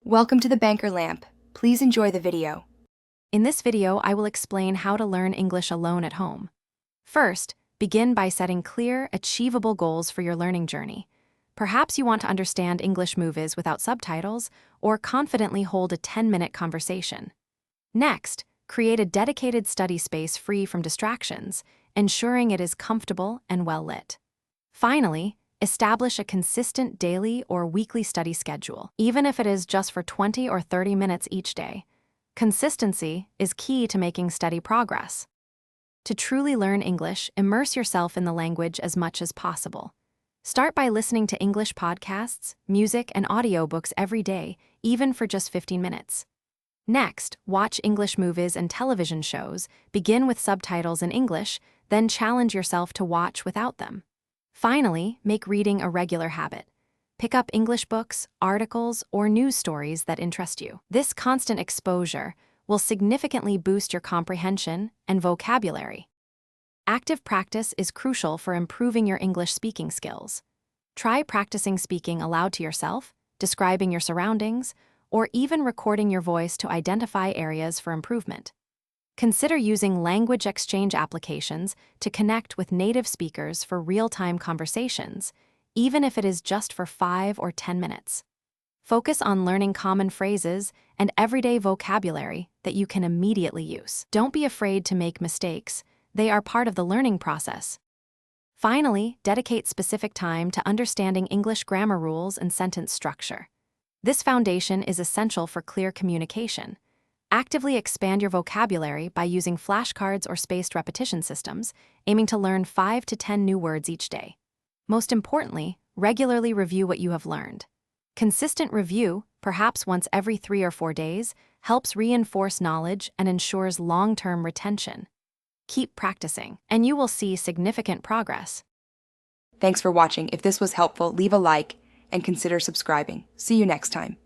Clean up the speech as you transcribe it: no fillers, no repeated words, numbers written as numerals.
Welcome to the Banker Lamp. Please enjoy the video. In this video, I will explain how to learn English alone at home. First, begin by setting clear, achievable goals for your learning journey. Perhaps you want to understand English movies without subtitles or confidently hold a 10-minute conversation. Next, create a dedicated study space free from distractions, ensuring it is comfortable and well lit. Finally, establish a consistent daily or weekly study schedule, even if it is just for 20 or 30 minutes each day. Consistency is key to making steady progress. To truly learn English, immerse yourself in the language as much as possible. Start by listening to English podcasts, music, and audiobooks every day, even for just 15 minutes. Next, watch English movies and television shows, begin with subtitles in English, then challenge yourself to watch without them. Finally, make reading a regular habit. Pick up English books, articles, or news stories that interest you. This constant exposure will significantly boost your comprehension and vocabulary. Active practice is crucial for improving your English speaking skills. Try practicing speaking aloud to yourself, describing your surroundings, or even recording your voice to identify areas for improvement. Consider using language exchange applications to connect with native speakers for real-time conversations, even if it is just for 5 or 10 minutes. Focus on learning common phrases and everyday vocabulary that you can immediately use. Don't be afraid to make mistakes. They are part of the learning process. Finally, dedicate specific time to understanding English grammar rules and sentence structure. This foundation is essential for clear communication. Actively expand your vocabulary by using flashcards or spaced repetition systems, aiming to learn 5 to 10 new words each day. Most importantly, regularly review what you have learned. Consistent review, perhaps once every 3 or 4 days, helps reinforce knowledge and ensures long-term retention. Keep practicing, and you will see significant progress. Thanks for watching. If this was helpful, leave a like and consider subscribing. See you next time.